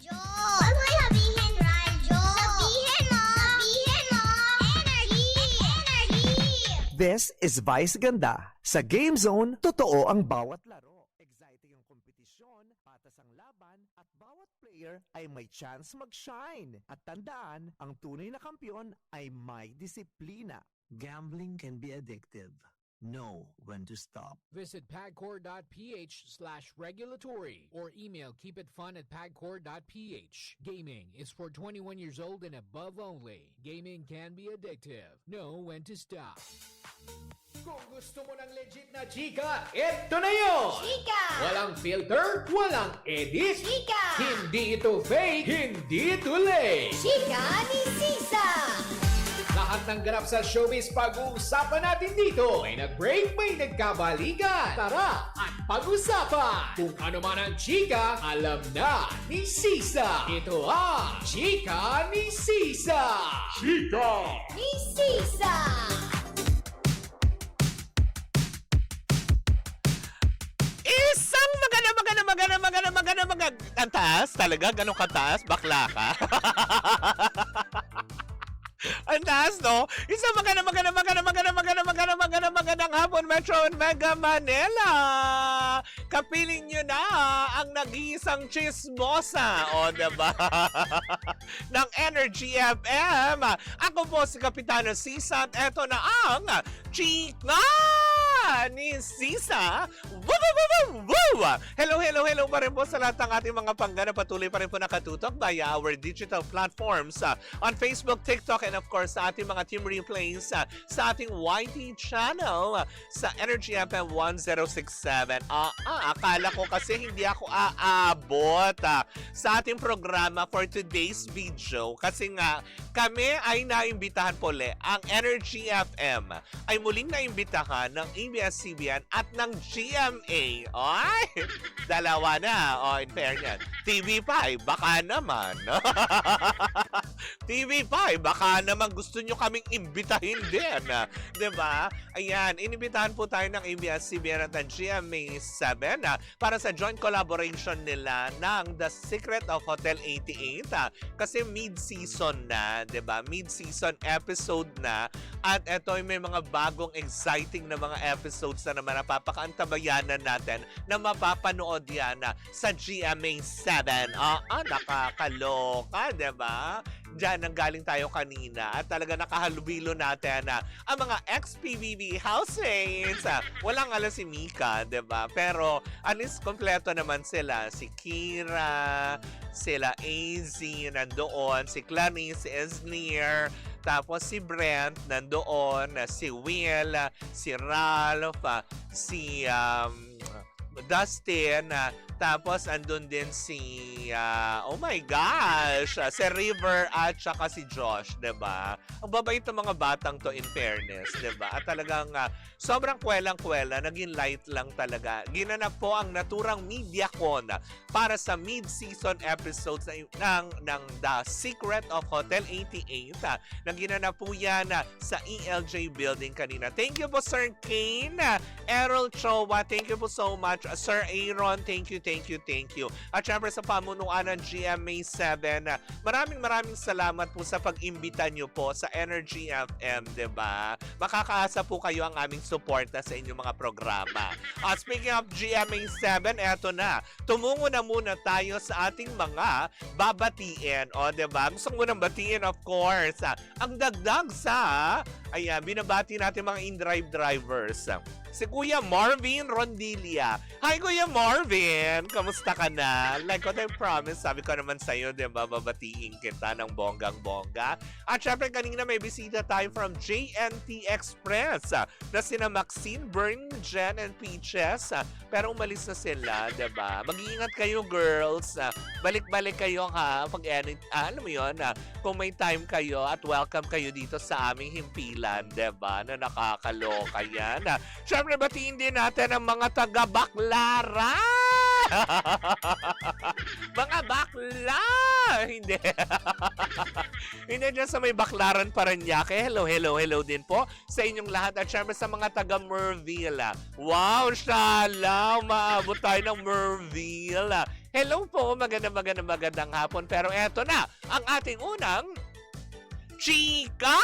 Radyo! Huwag mo sabihin radyo! Sabihin mo! Sabihin mo! Energy! Energy! This is Vice Ganda. Sa Game Zone, totoo ang bawat laro. Exciting ang kompetisyon, patas ang laban, at bawat player ay may chance mag-shine. At tandaan, ang tunay na kampiyon ay may disiplina. Gambling can be addictive. Know when to stop. Visit pagcor.ph/regulatory or email keepitfun@pagcor.ph. Gaming is for 21 years old and above only. Gaming can be addictive. Know when to stop. Kung gusto mo ng legit na chika, eto na yun! Chika! Walang filter, walang edit. Chika! Hindi ito fake, hindi ito late. Chika ni Sisa! Lahat ng ganap sa showbiz pag-uusapan natin dito. May nag-break, may nagkabalikan. Tara at pag-usapan. Kung ano man ang chika, alam na ni Sisa. Ito ang Chika ni Sisa. Chika! Ni Sisa! Isang maganda. Ang taas talaga? Ganun kataas? Bakla ka? Ang taas, no? Isang magandang hapon, Metro and Mega Manila. Kapiling nyo na ang nag-iisang chismosa, o diba? ng Energy FM. Ako po si Kapitano Sisa at eto na ang Chika ni Sisa. Woo! Hello pa rin po sa lahat ng ating mga panggana. Patuloy pa rin po nakatutok via our digital platforms on Facebook, TikTok, and of course sa ating mga team replays sa ating YT channel sa Energy FM 1067. Akala ko kasi hindi ako aabot sa ating programa for today's video kasi nga kami ay naimbitahan po ang Energy FM ay muling naimbitahan ng ABS-CBN at ng GMA. Ay, dalawa na. In fairness. TV5, baka naman. TV5, baka naman gusto nyo kaming imbitahin din. Diba? Ayan, inibitahan po tayo ng ABS-CBN at ng GMA7 para sa joint collaboration nila ng The Secret of Hotel 88 kasi mid-season na, diba? Mid-season episode na at eto may mga bagong exciting na mga episodes na naman napapakaantabayanan natin na mapapanood yan sa GMA7. Nakakaloka, diba? Diyan ang galing tayo kanina at talaga nakahalubilo natin ang mga ex-PBB housemates. Walang alam si Mika, diba? Pero anis kompleto naman sila. Si Kira, sila AZ nandoon, si Clarice, si Esnier, tapos si Brent nandoon, si Will, si Ralph, si Dustin, tapos andun din si oh my gosh, si River at saka si Josh, 'di ba? Ang babait ng mga batang to in fairness, 'di ba? At talagang sobrang kwelang-kwela, naging light lang talaga. Ginanap po ang naturang MediaCon para sa mid-season episodes ng The Secret of Hotel 88. Nang ginanap po yan sa ELJ building kanina. Thank you po Sir Kane, Errol Chowa, thank you po so much. Sir Aaron, thank you. At syempre sa pamunuan ng GMA7, maraming salamat po sa pag-imbita nyo po sa Energy FM, diba? Makakaasa po kayo ang aming suporta sa inyong mga programa. Speaking of GMA7, eto na. Tumungo na muna tayo sa ating mga babatiin. O, diba? Gusto ko munang batiin, of course. Ang dagdag sa, binabati natin mga in-drive drivers. Si Kuya Marvin Rondilia. Hi Kuya Marvin! Kamusta ka na? Like what I promised, sabi ko naman sa'yo, diba, babatiin kita ng bonggang-bongga. At syempre kanina may bisita tayo from JNT Express na sina Maxine, Bern, Jen, and Peaches. Pero umalis na sila, diba? Mag-iingat kayo girls. Balik-balik kayo ha. Pag alam mo yun, kung may time kayo at welcome kayo dito sa aming himpilan, diba? Na nakakaloka yan. Siyempre, batiin din natin ang mga taga-Baclaran! Mga bakla! Hindi. Hindi dyan sa may Baclaran Parañaque. Hello din po sa inyong lahat. At syempre sa mga taga-Merville. Wow, shala! Maabot tayo ng Merville. Hello po, magandang hapon. Pero eto na, ang ating unang chika!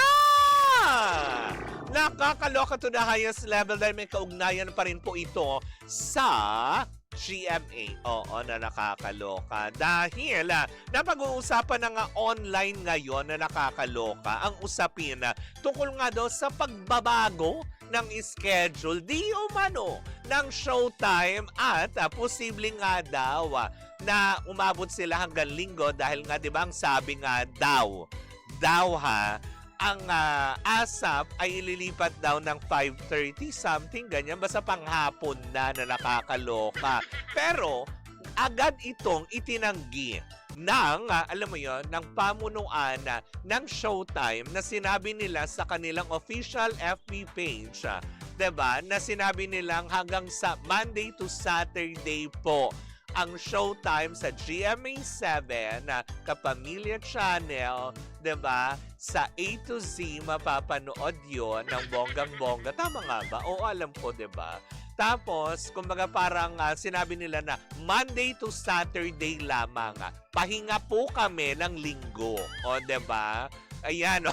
Nakakaloka to the highest level dahil may kaugnayan pa rin po ito sa GMA. Oo, na nakakaloka. Dahil napag-uusapan na nga online ngayon na nakakaloka ang usapin tungkol nga daw sa pagbabago ng schedule di umano ng showtime at posible nga daw na umabot sila hanggang linggo dahil nga 'di ba ang sabi nga daw ang ASAP ay ililipat daw ng 5:30 something ganyan basta panghapon na nakakaloka. Pero agad itong itinanggi ng, alam mo yon, ng pamunuan ng Showtime na sinabi nila sa kanilang official FB page, 'di ba? Na sinabi nilang hanggang sa Monday to Saturday po ang Showtime sa GMA7, Kapamilya Channel, 'di ba? Sa A to Z mapapanood 'yon ng bonggang-bongga. Tama nga ba? Oo, alam ko, 'di ba? Tapos, kumbaga parang sinabi nila na Monday to Saturday lamang. Pahinga po kami ng linggo. O, 'di ba? Ayan,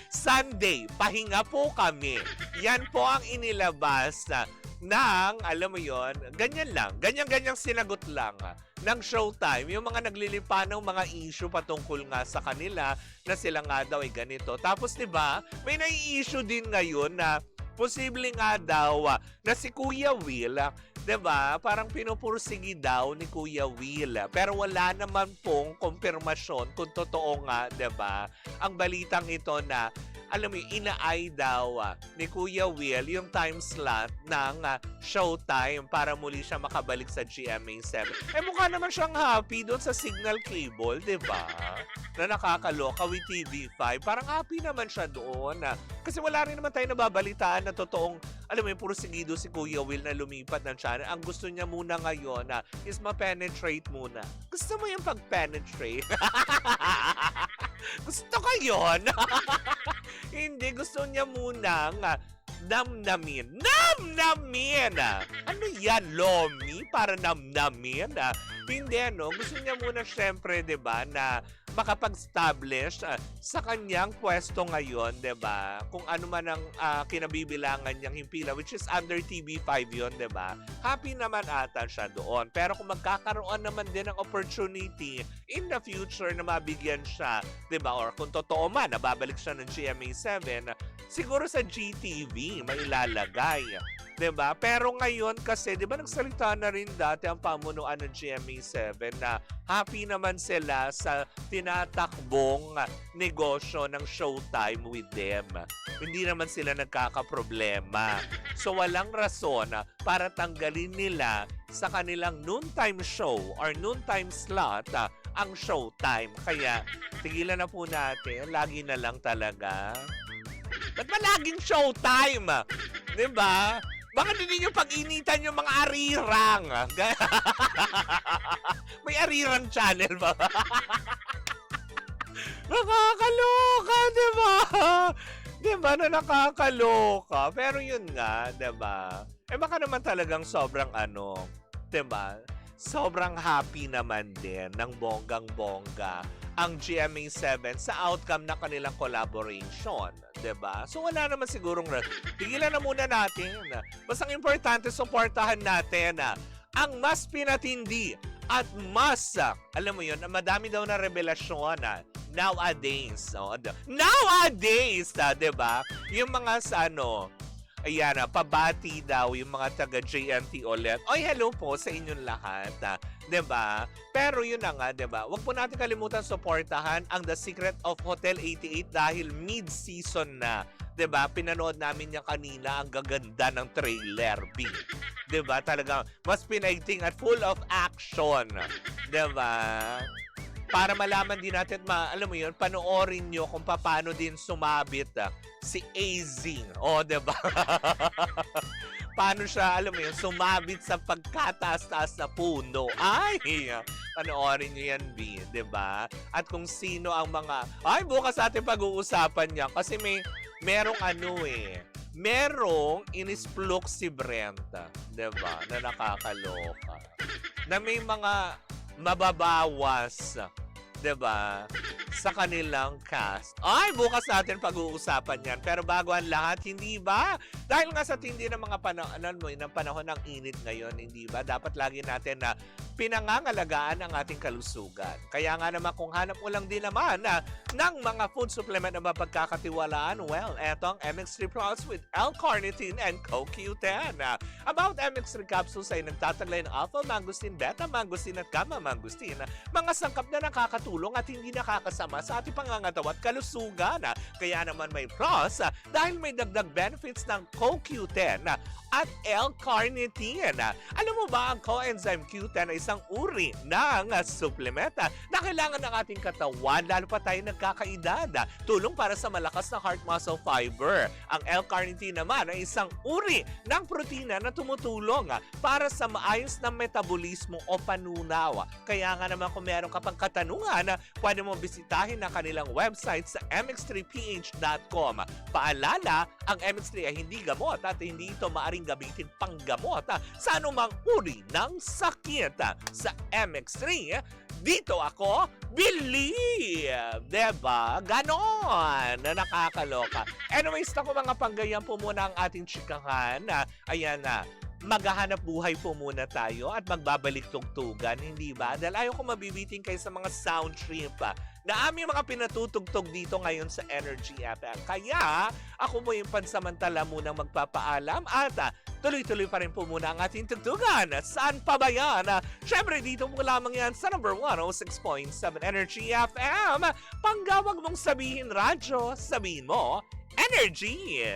Sunday, pahinga po kami. Yan po ang inilabas ng, alam mo yon, ganyan lang. Ganyan-ganyang sinagot lang ng Showtime. Yung mga naglilipa ng mga issue patungkol nga sa kanila na sila nga daw ay ganito. Tapos, 'di ba? May nai-issue din ngayon na posible nga daw na si Kuya Will, 'di ba? Parang pinupursigi daw ni Kuya Will. Pero wala naman pong kumpirmasyon kung totoo nga, 'di ba? Ang balitang ito na alam mo, inaay daw ni Kuya Will yung time slot ng Showtime para muli siya makabalik sa GMA7. Mukha naman siyang happy doon sa signal cable, di ba? Na nakakaloka with TV5. Parang happy naman siya doon. Kasi wala rin naman tayo nababalitaan na totoong, alam mo, puro sigido si Kuya Will na lumipat ng channel. Ang gusto niya muna ngayon is ma-penetrate muna. Gusto mo yung pag-penetrate? Gusto ko yun. Hindi, gusto niya munang namnamin. Namnamin! Ano yan, Lomi? Para namnamin? Hindi, no? Gusto niya muna, syempre, 'di ba, na makapag-establish sa kanyang pwesto ngayon, 'di ba? Kung ano man ang kinabibilangan niyang himpila, which is under TV5 yon, 'di ba? Happy naman ata siya doon. Pero kung magkakaroon naman din ng opportunity in the future na mabigyan siya, 'di ba? Or kung totoo man, nababalik siya ng GMA7, siguro sa GTV may ilalagay. 'Di ba? Pero ngayon kasi, 'di ba, nagsalita na rin dati ang pamunuan ng GMA7 na happy naman sila sa tinatakbong negosyo ng Showtime with them. Hindi naman sila nagkakaproblema. So walang rason para tanggalin nila sa kanilang noontime show or noontime slot ang Showtime. Kaya tigilan na po natin, lagi na lang talaga. Ba't ba laging Showtime? 'Di ba? Baka hindi nyo pag-initan yung mga arirang. May arirang channel ba? Nakakaloka, di ba? Di ba na nakakaloka? Pero yun nga, di ba? Baka naman talagang sobrang di ba? Sobrang happy naman din ng bonggang-bongga ang GMA7 sa outcome ng kanilang collaboration, 'di ba? So wala naman sigurong tigilan na muna natin. Basta ang importante, suportahan natin ang mas pinatindi at mas, alam mo yun, madami daw na revelasyon nowadays. Nowadays, 'di ba? Yung mga sa ayan, pabati daw yung mga taga JNT ulit. Oy, hello po sa inyong lahat. 'Di ba? Pero yun na nga, 'di ba? Huwag po natin kalimutan suportahan ang The Secret of Hotel 88 dahil mid-season na. 'Di ba? Pinanood namin niya kanina, ang gaganda ng trailer, B. 'Di ba? Talagang mas pinaigting at full of action. 'Di ba? Para malaman din natin, alam mo yun, panoorin nyo kung paano din sumabit si Azing. O, diba? Paano siya, alam mo yun, sumabit sa pagkataas-taas na puno. Ay! Panoorin nyo yan, B. Diba? At kung sino ang mga... Ay, bukas ating pag-uusapan niya. Kasi merong merong inisplok si Brent. Diba? Na nakakaloka. na may mga mababawas, 'di ba? Sa kanilang cast. Ay, bukas natin pag-uusapan yan. Pero bago ang lahat, hindi ba? Dahil nga sa tindi ng mga panahon ng init ngayon, hindi ba? Dapat lagi natin na pinangangalagaan ang ating kalusugan. Kaya nga naman kung hanap mo lang din naman ng mga food supplement na mapagkakatiwalaan, well, etong MX3 Plus with L-carnitine and CoQ10. About MX3 capsules ay nagtataglay ng alpha mangosteen, beta mangosteen at gamma mangosteen. Mga sangkap na nakakatulong at hindi nakakasama sa ating pangangatawan at kalusugan. Kaya naman may plus dahil may dagdag benefits ng CoQ10 at L-carnitine. Alam mo ba ang coenzyme Q10 ay isang uri ng supplement na kailangan ng ating katawan lalo pa tayo nagkakaedad. Tulong para sa malakas na heart muscle fiber. Ang L-carnitine naman ay isang uri ng protina na tumutulong para sa maayos na metabolismo o panunaw. Kaya nga naman kung meron ka pang katanungan, pwede mo bisitahin ang kanilang website sa mx3ph.com. Paalala, ang MX3 ay hindi gamot at hindi ito maaring gamitin panggamot sa anumang uri ng sakit. Sa MX3, dito ako believe. Diba? Ganon na nakakaloka. Anyways, ako mga panggayan po muna ang ating chikahan. Ayan na. Maghahanap buhay po muna tayo at magbabalik tugtugan, hindi ba? Dahil ayaw ko mabibiting kayo sa mga sound trip na aming mga pinatutugtog dito ngayon sa Energy FM. Kaya ako mo yung pansamantala munang magpapaalam at tuloy-tuloy pa rin po muna ang ating tugtugan. Saan pa ba yan? Siyempre dito mo lamang yan sa number 106.7 Energy FM. Panggawag mong sabihin radyo, sabihin mo Energy!